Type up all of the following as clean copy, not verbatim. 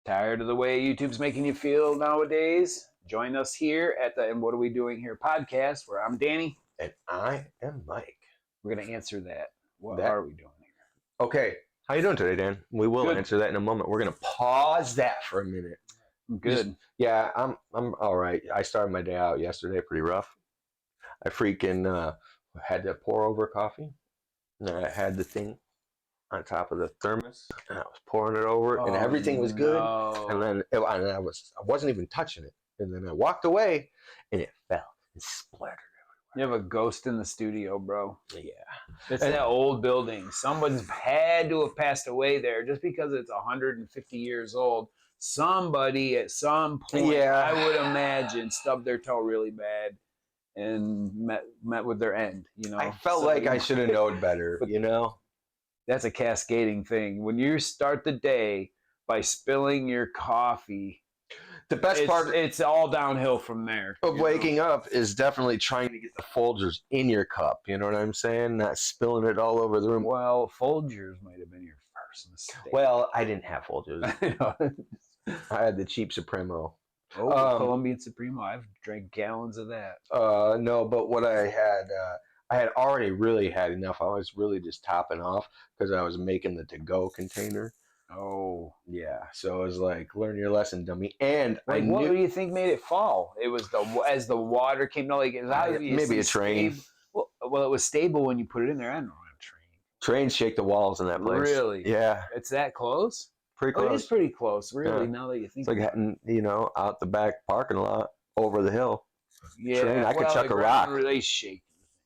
Tired of the way YouTube's making you feel nowadays? Join us here at the And What Are We Doing Here podcast, where I'm Danny. And I am Mike. We're going to answer that. What That- are we doing here? Okay, how you doing today, Dan? We will Good. answer that in a moment. We're gonna pause that for a minute. I'm good. Yeah, I'm all right. I started my day out yesterday pretty rough. I freaking had to pour over coffee, and I had the thing on top of the thermos, and I was pouring it over, and everything was good. No. And then I wasn't even touching it, and then I walked away, and it fell and splattered. You have a ghost in the studio, bro. Yeah. It's that old building. Someone's had to have passed away there just because it's 150 years old. Somebody at some point, Yeah. I would imagine, stubbed their toe really bad and met with their end. You know, I felt like I should have known better, you know? That's a cascading thing. When you start the day by spilling your coffee, The best part it's all downhill from there. of waking up is definitely trying to get the Folgers in your cup. You know what I'm saying? Not spilling it all over the room. Well, Folgers might have been your first mistake. Well, I didn't have Folgers. I know. I had the cheap Supremo. Oh, Colombian Supremo. I've drank gallons of that. No, but what I had already really had enough. I was really just topping off because I was making the to-go container. Oh. Yeah, so it was like, learn your lesson, dummy. And Like, I what knew do you think made it fall? It was as the water came down, like, it was obviously maybe a train. stable. Well, it was stable when you put it in there. I don't know a train. Trains shake the walls in that place. Really? Yeah, It's that close? pretty Oh, it close. is pretty close, really, Yeah. now that you think It's like about it. heading, out the back parking lot over the hill. Yeah, train. I could chuck the a ground rock. really shaking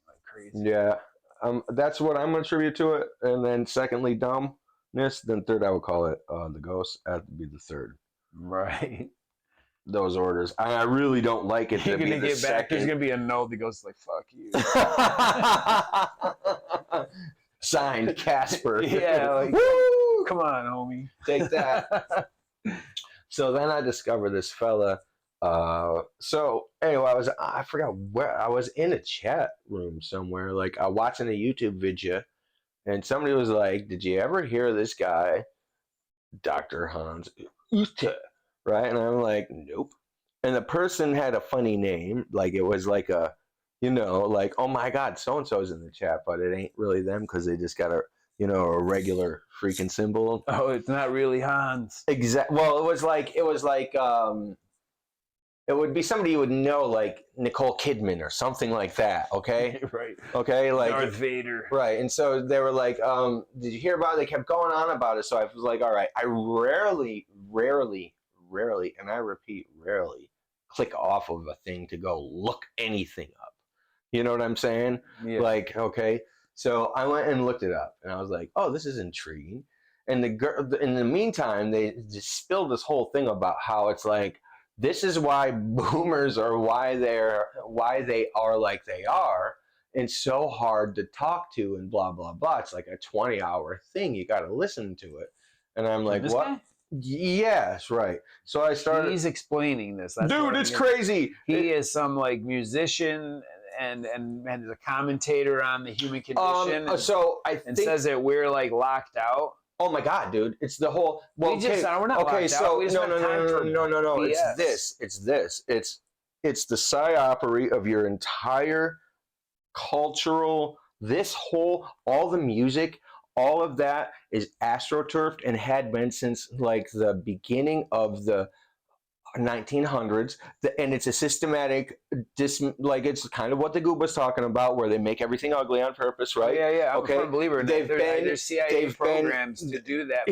like crazy. Yeah, that's what I'm gonna attribute to it. And then secondly, dumbness. Then third, I would call it the ghost. That would be the third. Right. Those orders. I really don't like it. You're to be going to the get back. There's second. going to be a note that goes like, fuck you. Signed, Casper. Yeah, like, Woo! come on, homie. Take that. So then I discovered this fella. So anyway, I forgot where I was in a chat room somewhere, like watching a YouTube video, and somebody was like, "Did you ever hear this guy, Dr. Hans Ute?" Right? And I'm like, "Nope." And the person had a funny name, like it was like like, "Oh my God, so and so's in the chat," but it ain't really them because they just got a regular freaking symbol. Oh, it's not really Hans. Well, it was like it would be somebody you would know, like Nicole Kidman or something like that. Okay, Right. okay, like Darth Vader. right. And so they were like, "Did you hear about it?" They kept going on about it. So I was like, "All right." I rarely, and I repeat, rarely click off of a thing to go look anything up. You know what I'm saying? Yeah. Like, okay. So I went and looked it up, and I was like, "Oh, this is intriguing." And in the meantime, they just spilled this whole thing about how it's like, this is why boomers are why they are like they are, and so hard to talk to, and blah blah blah. It's like a 20-hour thing. You got to listen to it, and I'm like, This what? guy? Yes, right. So I started. He's explaining this. That's Dude, what it's I'm crazy. He is some like musician and is a commentator on the human condition. So I and think. says that we're like locked out. Oh my God, dude! It's the whole. Well, We're not okay. locked So out. We just no. have time for It's BS. this. It's the psyopery of your entire cultural. All the music, all of that is astroturfed and had been since like the beginning of the 1900s, and it's a systematic like it's kind of what the Gooba's talking about, where they make everything ugly on purpose, right? Yeah. I'm Okay. a firm believer in that. There's CIA programs to do that.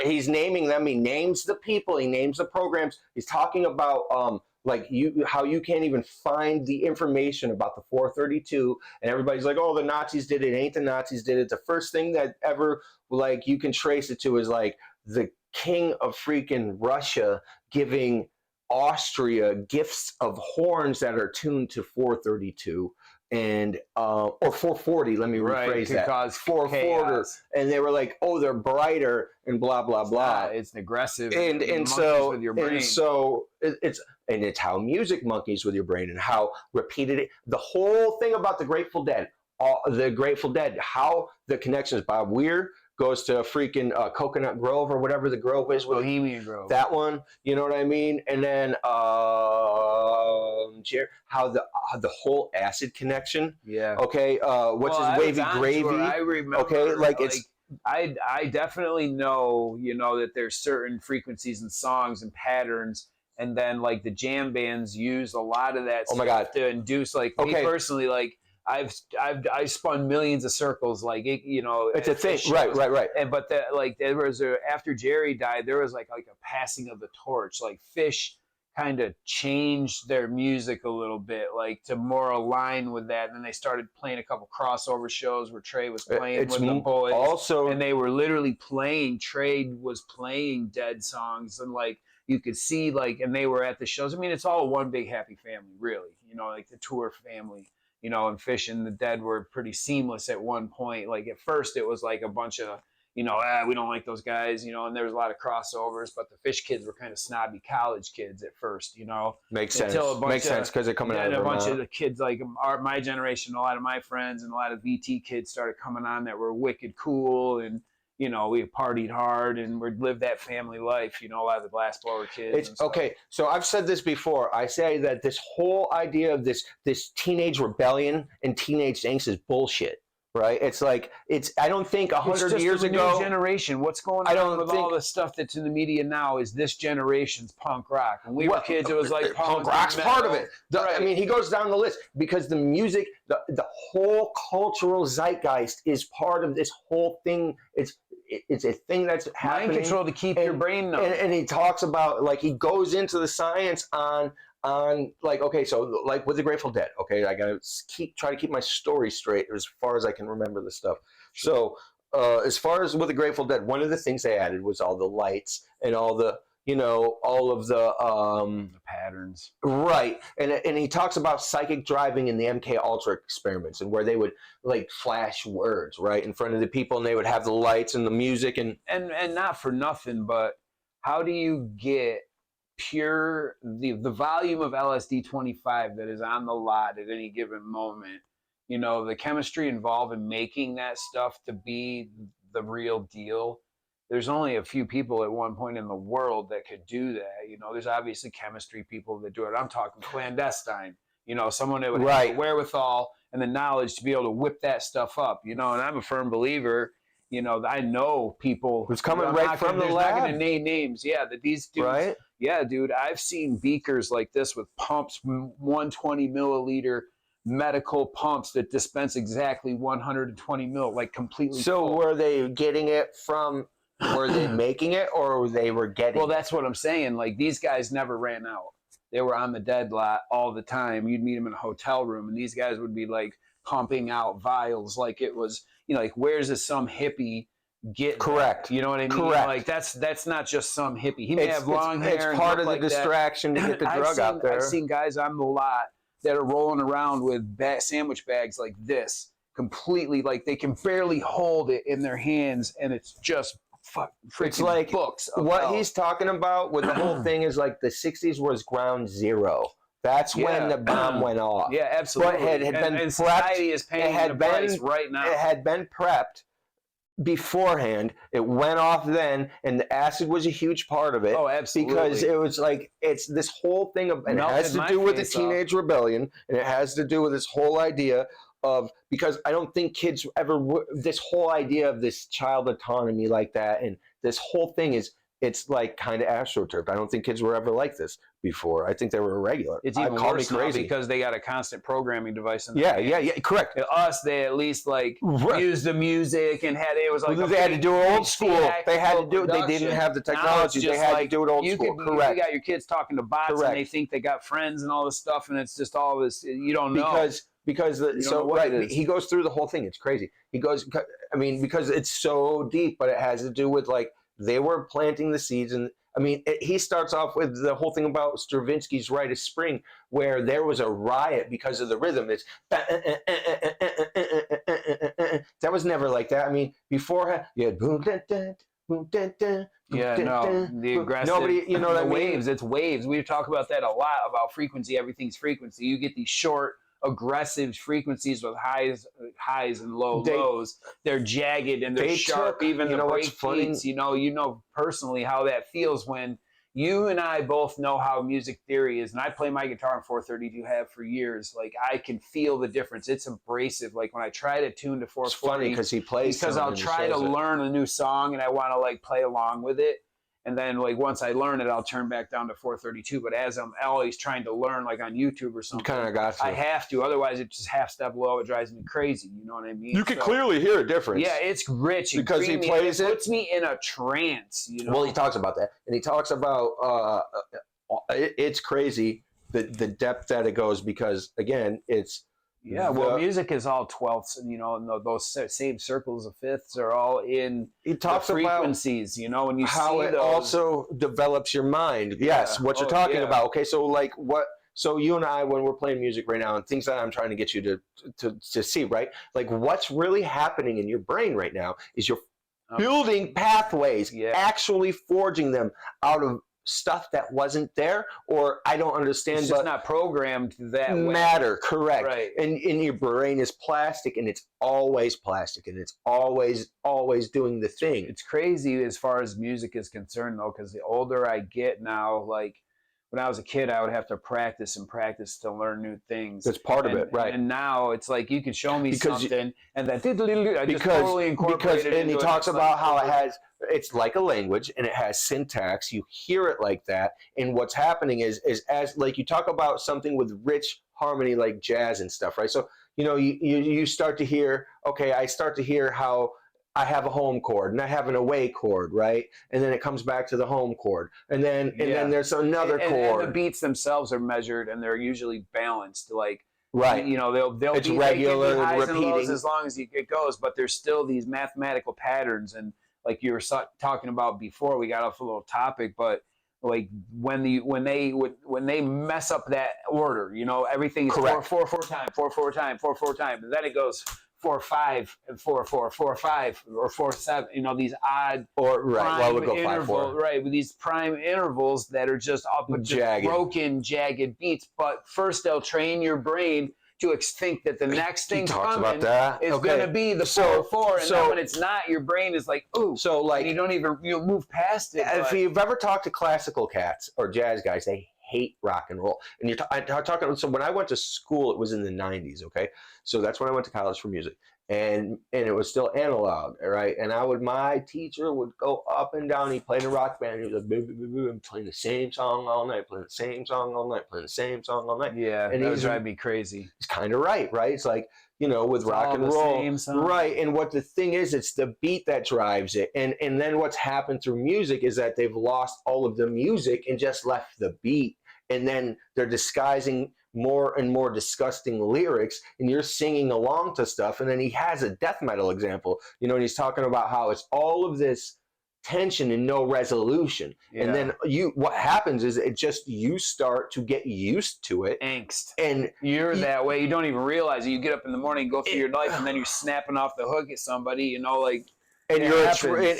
He's naming them. He names the people. He names the programs. He's talking about like how you can't even find the information about the 432, and everybody's like, "Oh, the Nazis did it." Ain't the Nazis did it? The first thing that ever like you can trace it to is like the king of freaking Russia giving Austria gifts of horns that are tuned to 432 and or 440. Let me rephrase that. Cause 440, and they were like, "Oh, they're brighter," and blah blah blah. It's aggressive. And so with your brain. It's how music monkeys with your brain, and how repeated the whole thing about the Grateful Dead. The Grateful Dead, how the connections, Bob Weir, goes to freaking Coconut Grove or whatever the grove is. Bohemian Grove. That one, you know what I mean? And then how the whole acid connection. Yeah. Okay. What's his wavy gravy? I remember. Okay, like it's. I definitely know, that there's certain frequencies and songs and patterns, and then like the jam bands use a lot of that Oh my God. to induce, like, me personally, like I spun millions of circles, like It's a thing, right. And but there was after Jerry died, there was like a passing of the torch. Like Fish kind of changed their music a little bit, like to more align with that. And then they started playing a couple crossover shows where Trey was playing with the boys. Also, and they were literally playing. Trey was playing Dead songs, and like you could see, like, and they were at the shows. I mean, it's all one big happy family, really. Like the tour family. And Fish and the Dead were pretty seamless at one point. Like at first, it was like a bunch of we don't like those guys, and there was a lot of crossovers, but the Fish kids were kind of snobby college kids at first, Makes sense. Because they're coming out of Vermont. A bunch of the kids, like my generation, a lot of my friends and a lot of VT kids started coming on that were wicked cool, and we partied hard and we lived that family life, a lot of the Glassblower kids. It's okay. So I've said this before. I say that this whole idea of this teenage rebellion and teenage angst is bullshit. Right? It's like I don't think 100 years ago. New generation. What's going on with all the stuff that's in the media now is this generation's punk rock. When we were kids, it was like punk rock's part of it. I mean, he goes down the list because the music, the whole cultural zeitgeist is part of this whole thing. It's a thing that's happening. Mind control to keep your brain numb. And he talks about, like, he goes into the science on like, okay, so like with the Grateful Dead, okay, I gotta try to keep my story straight as far as I can remember the stuff. So as far as with the Grateful Dead, one of the things they added was all the lights and all the all of the patterns, right? And he talks about psychic driving in the MK Ultra experiments, and where they would like flash words right in front of the people, and they would have the lights and the music, and not for nothing, but how do you get pure the volume of LSD 25 that is on the lot at any given moment? The chemistry involved in making that stuff to be the real deal. There's only a few people at one point in the world that could do that. There's obviously chemistry people that do it. I'm talking clandestine. Someone that would have the wherewithal and the knowledge to be able to whip that stuff up. And I'm a firm believer. I know people who's coming right from the lab. I'm not going to name names. Yeah, that these dudes. Right? Yeah, dude. I've seen beakers like this with pumps, 120 milliliter medical pumps that dispense exactly 120 mil, like completely. So full. Were they getting it from? Were they making it, or they were getting? Well, that's what I'm saying. Like, these guys never ran out. They were on the Dead lot all the time. You'd meet them in a hotel room, and these guys would be like pumping out vials, like it was, like, where's this some hippie get? Correct. That? You know what I mean? Correct. Like that's not just some hippie. He may have long hair. It's part of the like distraction to get the drug out there. I've seen guys on the lot that are rolling around with sandwich bags like this, completely, like they can barely hold it in their hands, and it's just it's like books. What he's talking about with the whole thing is like the 60s was ground zero. That's when the bomb went off. Yeah, absolutely. But it had been prepped. Society is paying the price right now. It had been prepped beforehand. It went off then, and the acid was a huge part of it. Oh, absolutely. Because it was like, it's this whole thing of, and it has to do with the teenage rebellion, and it has to do with this whole idea of, because I don't think kids ever, this whole idea of this child autonomy like that, and this whole thing is, it's like kind of astroturfed. I don't think kids were ever like this before. I think they were irregular. It's even worse now because they got a constant programming device in the yeah, correct. Us, they at least like used the music and it was like they had to do it old school. They had to do it. They didn't have the technology. They had to do it old school. Correct. You got your kids talking to bots, and they think they got friends and all this stuff, and it's just all this you don't know. Because he goes through the whole thing. It's crazy. He goes, I mean, because it's so deep, but it has to do with like they were planting the seeds. And I mean, he starts off with the whole thing about Stravinsky's Rite of Spring, where there was a riot because of the rhythm. It's that was never like that. I mean, beforehand, you had the aggressive. Nobody, you know what I mean? Waves. It's waves. We talk about that a lot about frequency. Everything's frequency. You get these short aggressive frequencies with highs and lows. They're jagged and they're sharp. Even the break beats, you know personally how that feels when you and I both know how music theory is, and I play my guitar in 432, have for years. Like I can feel the difference. It's abrasive. Like when I try to tune to 440, it's funny because he plays because I'll try to learn a new song and I want to like play along with it. And then like once I learn it, I'll turn back down to 432. But as I'm always trying to learn, like on YouTube or something, kind of got I have to. Otherwise, it's just half step low. It drives me crazy. You know what I mean? You can clearly hear a difference. Yeah, it's rich and because he plays it. Puts me in a trance. You know? Well, he talks about that, and he talks about it's crazy the depth that it goes because again, it's. Yeah, well, music is all twelfths, and and those same circles of fifths are all in he talks the frequencies. About when you how see it those, also develops your mind. Yes, what you're talking about. Okay, so like what? So you and I, when we're playing music right now, and things that I'm trying to get you to see, right? Like what's really happening in your brain right now is you're building pathways, actually forging them out of stuff that wasn't there, or I don't understand. It's just not programmed that matter, way. Correct. Right. And your brain is plastic, and it's always plastic, and it's always doing the thing. It's crazy as far as music is concerned, though, because the older I get now, like when I was a kid, I would have to practice to learn new things. That's part of it, right? And now it's like you can show me something, and then I just totally incorporate it. And he talks about how it's like a language, and it has syntax. You hear it like that, and what's happening is as like you talk about something with rich harmony, like jazz and stuff, right? So you start to hear. Okay, I start to hear how I have a home chord and I have an away chord, right? And then it comes back to the home chord, and then there's another chord. And the beats themselves are measured, and they're usually balanced. Like right, they'll it's be regular, highs repeating and lows as long as it goes. But there's still these mathematical patterns, and like you were talking about before, we got off a little topic, but like when they mess up that order, everything is 4/4 time, 4/4 time, 4/4 time, and then it goes 4/5 and 4/4, 4/5 or 4/7. These odd or we'll go interval, 5/4. right? With these prime intervals that are just broken, jagged beats. But first, they'll train your brain to think that the next thing coming is going to be the 4/4, and then when it's not, your brain is like, ooh. So like you don't even move past it. If you've ever talked to classical cats or jazz guys, they hate rock and roll. And I'm talking. So when I went to school, it was in the 90s. Okay, so that's when I went to college for music, and it was still analog, right? And my teacher would go up and down. He played a rock band. He was like, I'm playing the same song all night, playing the same song all night, playing the same song all night. Yeah, and that would drive me crazy. It's kind of right? It's like with rock and roll, right? And what the thing is, it's the beat that drives it. And then what's happened through music is that they've lost all of the music and just left the beat. And then they're disguising more and more disgusting lyrics, and you're singing along to stuff. And then he has a death metal example, and he's talking about how it's all of this tension and no resolution. Yeah. And then what happens is you start to get used to it. Angst. And you're that way. You don't even realize it. You get up in the morning, go through your life, and then you're snapping off the hook at somebody, and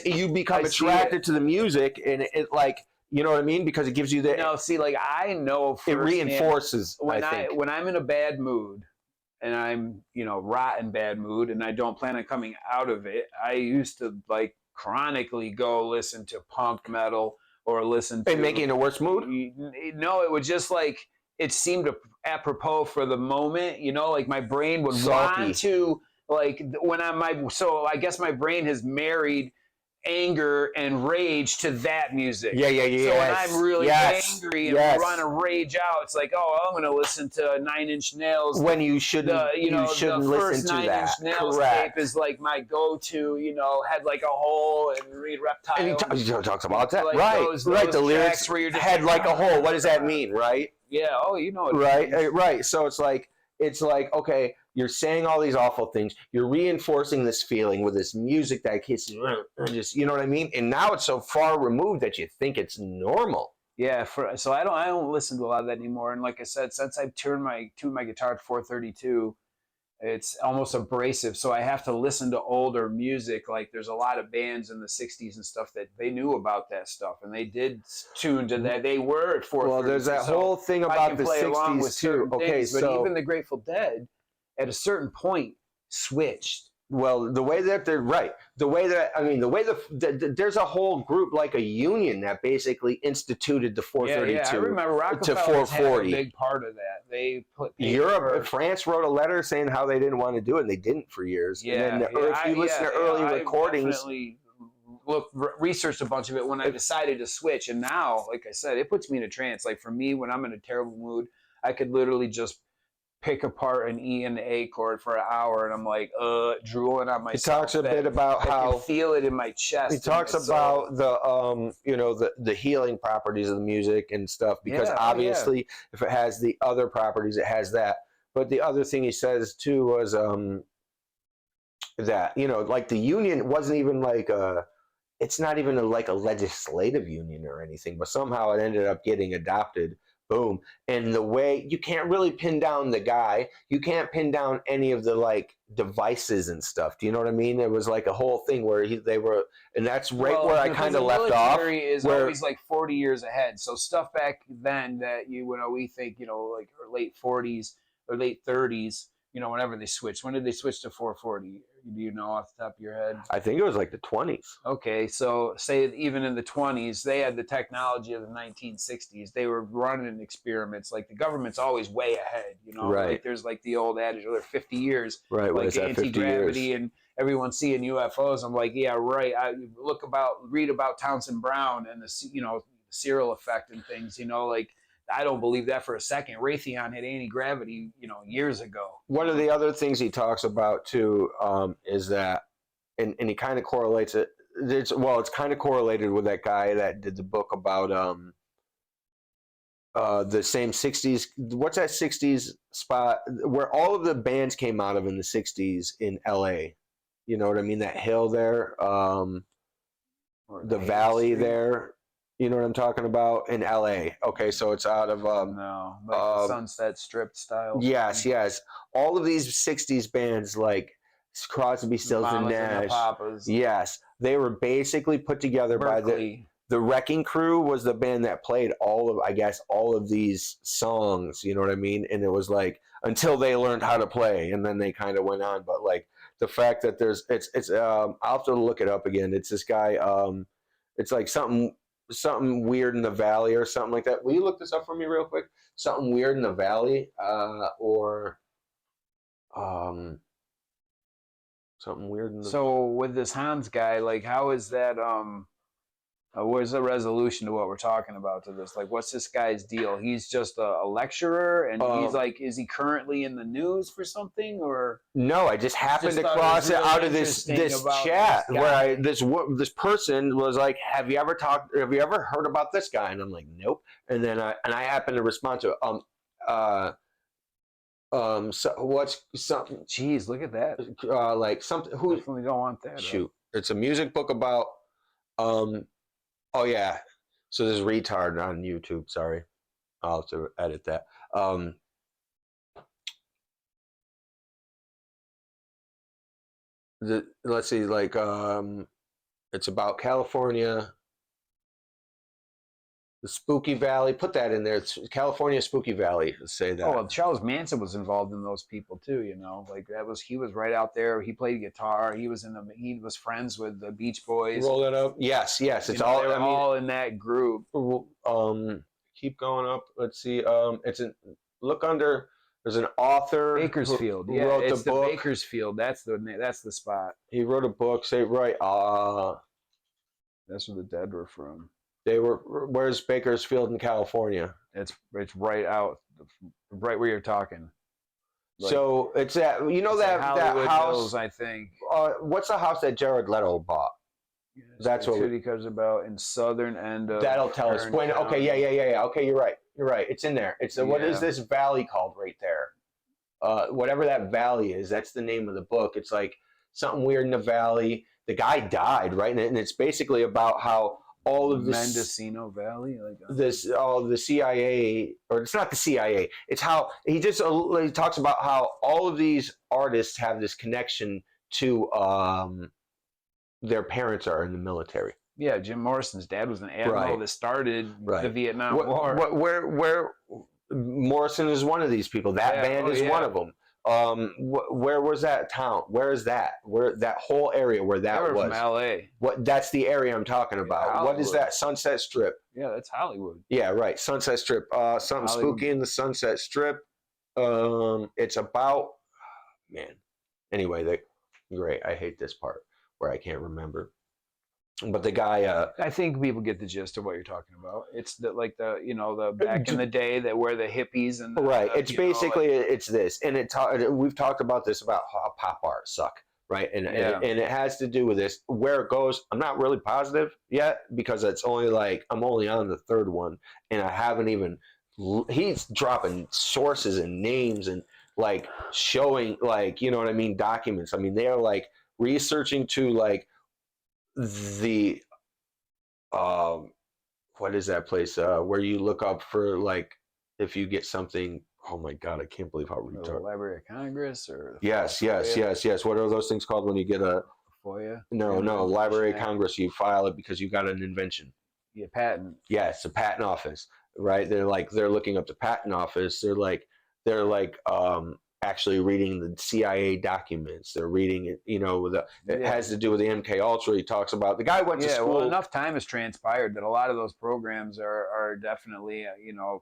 you become attracted to the music, and it like, you know what I mean? Because it gives you the... No, see, like I know it reinforces, when I'm in a bad mood, and I'm, rotten bad mood, and I don't plan on coming out of it, I used to like chronically go listen to punk metal or listen to... And make you in a worse mood? No, it would just like... It seemed apropos for the moment, like my brain would want to... Like so I guess my brain has married anger and rage to that music. Yeah. So when I'm really angry and want to rage out, it's like, I'm going to listen to 9 Inch Nails. When you shouldn't, you shouldn't listen to that. The first 9 Inch Nails tape is like my go-to. Had like a hole and read Reptile. And he talks about that, like right? Those the lyrics where you're just had like a hole. What does that mean, right? Yeah. Oh, it right, means. Right. So it's like okay. You're saying all these awful things. You're reinforcing this feeling with this music that hits just, you know what I mean? And now it's so far removed that you think it's normal. Yeah. So I don't listen to a lot of that anymore. And like I said, since I've tuned my guitar to 432, it's almost abrasive. So I have to listen to older music. Like there's a lot of bands in the '60s and stuff that they knew about that stuff, and they did tune to that. They were at 4:30. Well, there's that whole thing I about can the play along with 60s too. certain Okay, things, but so even the Grateful Dead, at a certain point, switched. well, the way that they're right, the way that I mean, the way there's a whole group like a union that basically instituted the 432 Yeah, I remember to Rockefellers had a 440. big part of that. They put Europe, France wrote a letter saying how they didn't want to do it, and they didn't for years. Yeah, and then if you listen to early recordings, definitely researched a bunch of it when I decided to switch, and now, like I said, it puts me in a trance. Like for me, when I'm in a terrible mood, I could literally just pick apart an E and an A chord for an hour, and I'm like, drooling on myself. He talks a bit about how I can feel it in my chest. He talks about the you know, the healing properties of the music and stuff, because obviously if it has the other properties, it has that. But the other thing he says too was that, you know, like the union wasn't even like it's not even like a legislative union or anything, but somehow it ended up getting adopted. Boom. And the way you can't really pin down the guy, you can't pin down any of the like devices and stuff. Do you know what I mean? It was like a whole thing where they were, and that's right where I kind of left off. The military is always like 40 years ahead. So stuff back then that we think, you know, like late 40s or late 30s, you know, whenever they switched. When did they switch to 440? Do you know off the top of your head? I think it was like the 20s. Okay, so say even in the 20s, they had the technology of the 1960s. They were running experiments. Like the government's always way ahead, you know. Right. Like there's like the old adage, they're 50 years. Right. Like anti-gravity and everyone seeing UFOs. I'm like, yeah, right. I read about Townsend Brown and the, you know, Serial effect and things, you know, like. I don't believe that for a second. Raytheon had anti-gravity, you know, years ago. One of the other things he talks about too is that, and he kind of correlates it. It's kind of correlated with that guy that did the book about the same 60s. What's that 60s spot where all of the bands came out of in the 60s in LA? You know what I mean? That hill there, the valley there. You know what I'm talking about? In LA. Okay, so it's out of no, like the Sunset Strip style. Yes. All of these 60s bands like Crosby, Stills and Nash. Yes. They were basically put together by the Wrecking Crew was the band that played all of these songs, you know what I mean? And it was like until they learned how to play, and then they kind of went on. But like the fact that I'll have to look it up again. It's this guy, it's like something weird in the valley or something like that. Will you look this up for me real quick? Something weird in the valley, or something weird in the. So with this Hans guy, like, how is that? Where's the resolution to what we're talking about to this? Like, what's this guy's deal? He's just a lecturer, and he's like, is he currently in the news for something, or? No, I just happened to cross it out of this chat where this person was like, have you ever heard about this guy? And I'm like, nope. And then I happened to respond to so what's something? Jeez, look at that. Like something. Who definitely don't want that. Shoot, it's a music book about Oh yeah, so this retard on YouTube. Sorry, I'll have to edit that. Let's see, like it's about California, the Spooky Valley. Put that in there. It's California Spooky Valley. Let's say that. Oh, well, Charles Manson was involved in those people too. You know, like he was right out there. He played guitar. He was friends with the Beach Boys. Roll that up. Yes. It's all. They were all in that group. Keep going up. Let's see. Look under. There's an author. Bakersfield. Who wrote it's the book. Bakersfield. That's the spot. He wrote a book. Say right. That's where the Dead were from. Where's Bakersfield in California? It's right where you're talking. Like, so it's that that house. Hills, I think. What's the house that Jared Leto bought? Yes, that's what City comes about in southern end of. That'll tell us. Okay, yeah. Okay, you're right. It's in there. It's what is this valley called right there? Whatever that valley is, that's the name of the book. It's like something weird in the valley. The guy died, right? And it's basically about how all of this Mendocino Valley, like this all the CIA, or it's not the CIA. It's how he talks about how all of these artists have this connection to their parents are in the military. yeah, Jim Morrison's dad was an admiral that started the Vietnam War. Where Morrison is one of these people. That band is one of them. Where was that town? Where is that? Where that whole area where that They were was? from L.A. What? That's the area I'm talking about. What is that? Sunset Strip. Yeah, that's Hollywood. Yeah, right. Sunset Strip. Something Hollywood. spooky in the Sunset Strip. It's about man. Anyway, great. I hate this part where I can't remember. But the guy, I think people get the gist of what you're talking about. It's the back in the day that where the hippies and right. It's basically it's this, and we've talked about this about how pop art suck, right? And it has to do with this. Where it goes, I'm not really positive yet because it's only I'm only on the third one, and I haven't even. He's dropping sources and names and showing you know what I mean, documents. I mean they are researching to the what is that place where you look up for if you get something. Oh my god, I can't believe how retarded. The Library of Congress or yes what are those things called when you get a FOIA? No, Library of Congress, you file it because you got an invention. Yeah, patent. Yeah, it's a patent office, right? They're looking up the patent office. They're actually reading the CIA documents. They're reading it, it has to do with the MK Ultra. He talks about the guy went to school. Well, enough time has transpired that a lot of those programs are definitely,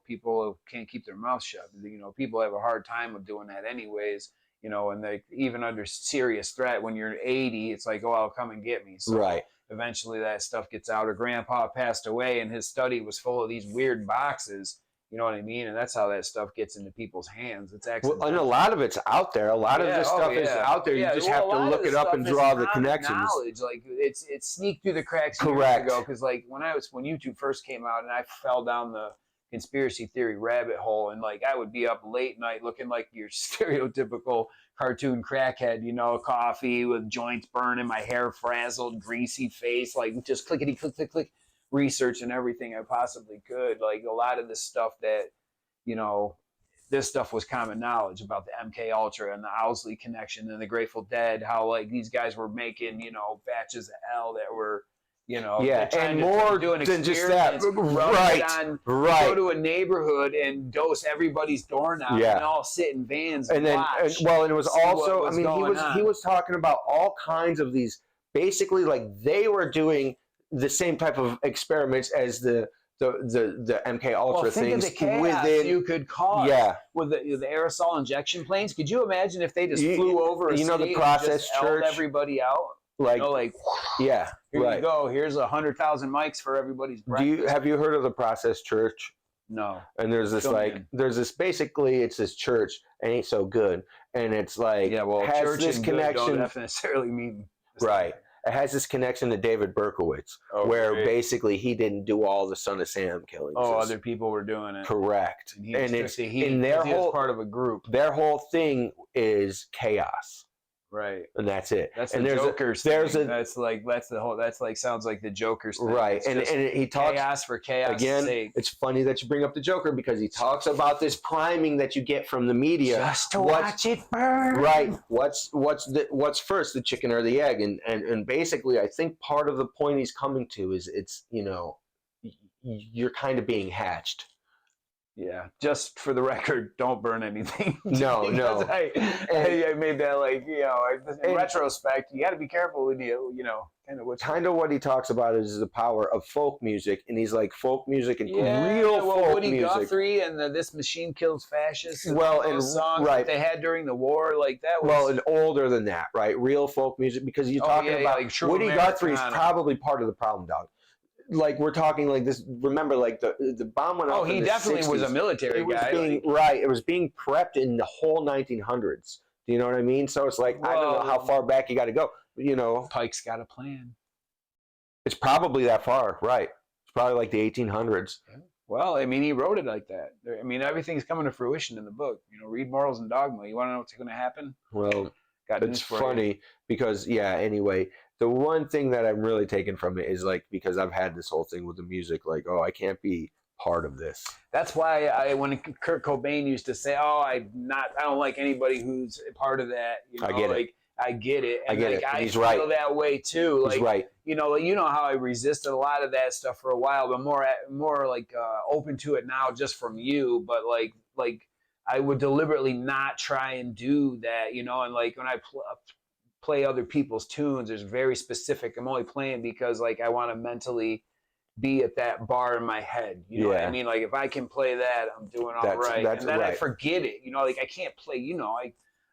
people can't keep their mouth shut. People have a hard time of doing that anyways, and they even under serious threat when you're 80, it's like, oh, I'll come and get me. So right. Eventually that stuff gets out. Or grandpa passed away and his study was full of these weird boxes. You know what I mean? And that's how that stuff gets into people's hands. It's actually and a lot of it's out there. A lot of this stuff is out there. You just have to look it up and draw the connections. Knowledge, it's sneaked through the cracks. Correct. Years ago, because when YouTube first came out, and I fell down the conspiracy theory rabbit hole, and I would be up late night looking like your stereotypical cartoon crackhead, coffee with joints burning, my hair frazzled, greasy face, just clickety click click click. Research and everything I possibly could. A lot of this stuff that, this stuff was common knowledge about the MK Ultra and the Owsley connection and the Grateful Dead, how these guys were making, batches of L that were, and more than just that. Right. Go to a neighborhood and dose everybody's doorknob and all sit in vans and watch. And it was also, he was talking about all kinds of these, basically they were doing the same type of experiments as the MK Ultra things within you could cause with the aerosol injection planes. Could you imagine if they just flew over a city the process and church, everybody out? Here you go. Here's 100,000 mics for everybody's breakfast. Have you heard of the Process Church? No. And there's this basically it's this church ain't so good, and it's has church this and connection. Don't necessarily mean right. It has this connection to David Berkowitz, where basically he didn't do all the Son of Sam killings. Oh, other people were doing it. Correct. And it's part of a group. Their whole thing is chaos. Right. And that's it. That's and the Joker's thing. That's sounds like the Joker's thing. Right. And he talks chaos for chaos again. Sake. It's funny that you bring up the Joker because he talks about this priming that you get from the media. Just to watch it burn. Right. What's first, the chicken or the egg? And basically I think part of the point he's coming to is it's, you're kind of being hatched. Yeah, just for the record, don't burn anything. No. I made that in retrospect, you got to be careful with kind of what he talks about is the power of folk music, and he's folk music and real folk Woody music. Guthrie and This Machine Kills Fascists. And songs right. that they had during the war, that was and older than that, right? Real folk music, because you're talking about Woody Guthrie is probably part of the problem, dog. We're talking this. Remember, the bomb went off. Oh, he definitely 60s. Was a military guy. It was being prepped in the whole 1900s. Do you know what I mean? So it's I don't know how far back you got to go. Pike's got a plan. It's probably that far, right? It's probably the 1800s. Yeah. Well, he wrote it like that. Everything's coming to fruition in the book. Read Morals and Dogma. You want to know what's going to happen? Well, it's funny because anyway, the one thing that I'm really taking from it is like, because I've had this whole thing with the music, like, oh, I can't be part of this. That's why when Kurt Cobain used to say, "Oh, I don't like anybody who's a part of that," you know, I get like I get it, and I get like it. And I he's feel right. that way too. Like, He's right. you know how I resisted a lot of that stuff for a while, but more like open to it now, just from you. But like I would deliberately not try and do that, you know, and like when I play other people's tunes, there's very specific. I'm only playing because like I want to mentally be at that bar in my head. You know what I mean? Like if I can play that, I'm doing all right. And then I forget it. You know, like I can't play, you know,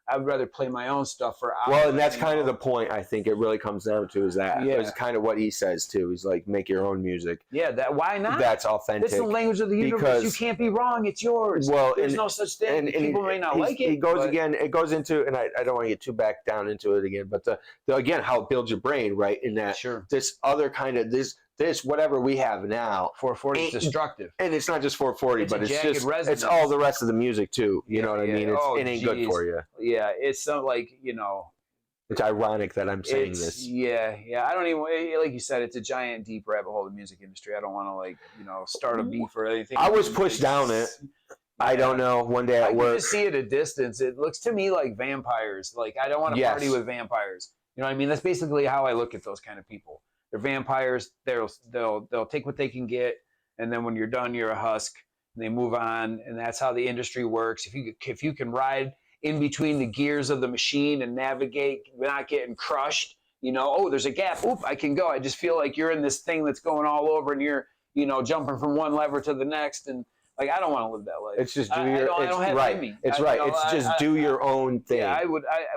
I'd rather play my own stuff for hours. Well, and that's kind of the point I think it really comes down to is that. Yeah. It's kind of what he says too. He's like, make your own music. Yeah, why not? That's authentic. It's the language of the universe. Because, you can't be wrong. It's yours. Well, there's no such thing. And people may not like it. It goes into, and I don't want to get too back down into it again, but again, how it builds your brain, right? In that this other kind of this whatever we have now, 440 is destructive, and it's not just 440, but it's all the rest of the music too. You know what I mean? It ain't good for you. Yeah, it's so like, you know, it's ironic that I'm saying this. Yeah. I don't even, like you said, it's a giant deep rabbit hole of the music industry. I don't want to, like, you know, start a beef or anything. I was pushed down it. I don't know. One day at work, I can just see it at a distance. It looks to me like vampires. Like I don't want to party with vampires. You know what I mean? That's basically how I look at those kind of people. They're vampires. They'll take what they can get, and then when you're done, you're a husk. And they move on, and that's how the industry works. If you can ride in between the gears of the machine and navigate, not getting crushed, you know, oh, there's a gap. Oop, I can go. I just feel like you're in this thing that's going all over, and you're, you know, jumping from one lever to the next, and like I don't want to live that life. It's just do your own thing. Yeah,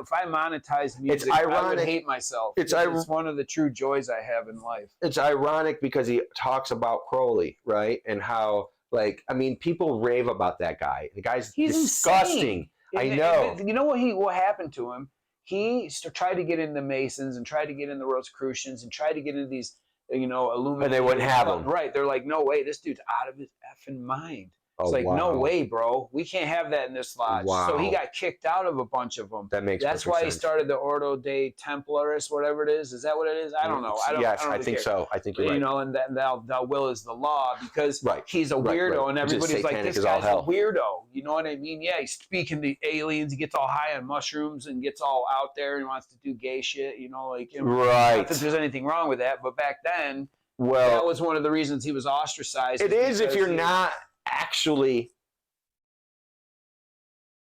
if I monetize music, I would hate myself. It's one of the true joys I have in life. It's ironic because he talks about Crowley, right? And how, like, I mean, people rave about that guy. The guy's disgusting. I know. You know what happened to him? He tried to get into Masons and tried to get into Rosicrucians and tried to get into these, you know, Illuminati. And they wouldn't have him. Right. They're like, no way, this dude's out of his effing mind. It's no way, bro. We can't have that in this lodge. Wow. So he got kicked out of a bunch of them. That's why sense. He started the Ordo de Templaris, whatever it is. Is that what it is? I don't know. I think so. I think you're right. You know, and thou will is the law because he's a weirdo, and everybody's like, this guy's a weirdo. You know what I mean? Yeah, he's speaking to aliens. He gets all high on mushrooms and gets all out there and wants to do gay shit. You know, like not that there's anything wrong with that, but back then, that was one of the reasons he was ostracized. It is if you're not actually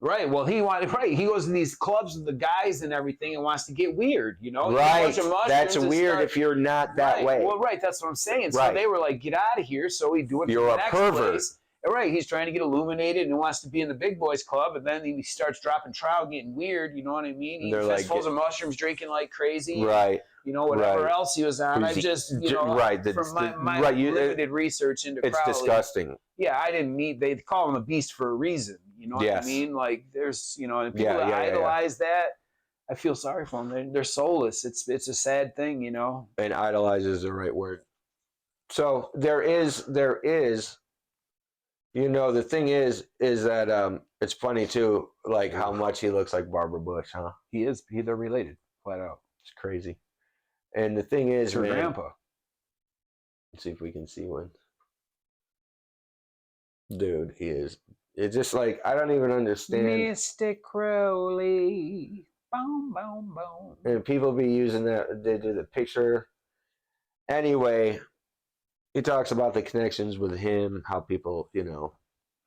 right. Well, he goes to these clubs with the guys and everything and wants to get weird, you know. Right. That's weird if you're not that way. Well, right. That's what I'm saying. So they were like, get out of here. So he do it. You're a pervert. Place. Right. He's trying to get illuminated and wants to be in the big boys club, and then he starts dropping trout, getting weird. You know what I mean? He fistfuls of mushrooms, drinking like crazy. Right. You know, whatever else he was on. I just, you know, from my limited research into Crowley. It's disgusting. Yeah, I didn't need. They call him a beast for a reason. You know what I mean? Like, there's, you know, and people that idolize that, I feel sorry for them. They're soulless. It's a sad thing, you know. And idolize is the right word. So there is, you know, the thing is that it's funny too, like how much he looks like Barbara Bush, huh? They're related, flat out. It's crazy. And the thing is, her grandpa. Let's see if we can see one. Dude, he is. It's just like, I don't even understand. Mr. Crowley. Boom, boom, boom. And people be using that. They do the picture. Anyway, he talks about the connections with him, how people, you know,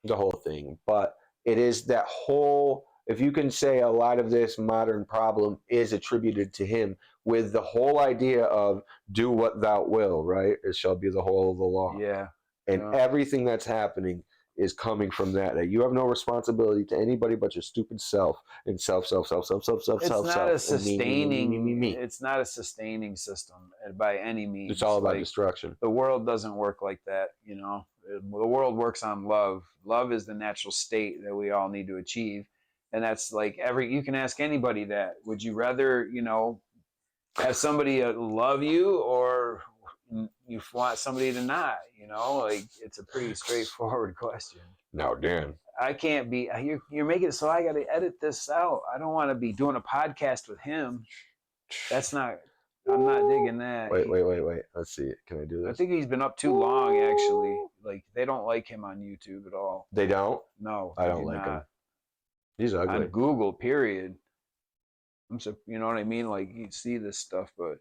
the whole thing. But it is that whole, if you can say a lot of this modern problem is attributed to him, with the whole idea of do what thou will, right? It shall be the whole of the law. Yeah. And everything that's happening is coming from that you have no responsibility to anybody but your stupid self and self. It's not a sustaining. It's not a sustaining system by any means. It's all about destruction. The world doesn't work like that. You know, the world works on love. Love is the natural state that we all need to achieve, and that's like you can ask anybody that. Would you rather, you know, have somebody love you, or you want somebody to not, you know? Like, it's a pretty straightforward question. Now, Dan, I can't be, you're making it so I got to edit this out. I don't want to be doing a podcast with him. That's not, I'm not digging that. Wait. Let's see. Can I do I this? think he's been up too long, actually. Like, they don't like him on YouTube at all. They don't? No, I they don't do like him. not. He's On ugly. Google, period. You know what I mean? Like, you see this stuff, but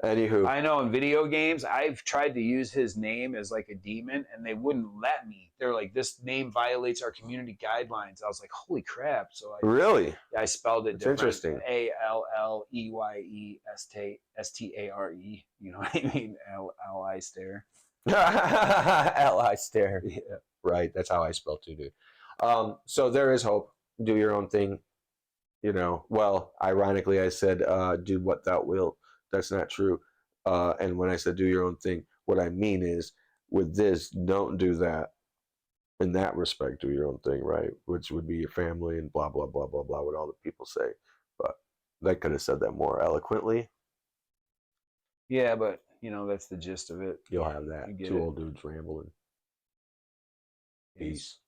Anywho. I know in video games, I've tried to use his name as like a demon, and they wouldn't let me. They're like, "This name violates our community guidelines." I was like, "Holy crap!" So Really? I spelled it It's different. interesting. ALLEYESTARE. You know what I mean? L I stare. L.I. stare. Yeah. Right. That's how I spell too, dude. So there is hope. Do your own thing. You know, well, ironically, I said, do what thou wilt. That's not true. And when I said do your own thing, what I mean is with this, don't do that. In that respect, do your own thing, right? Which would be your family and blah, blah, blah, blah, blah, what all the people say. But they could have said that more eloquently. Yeah, but that's the gist of it. You'll have that. You get Two it. old dudes rambling. Peace.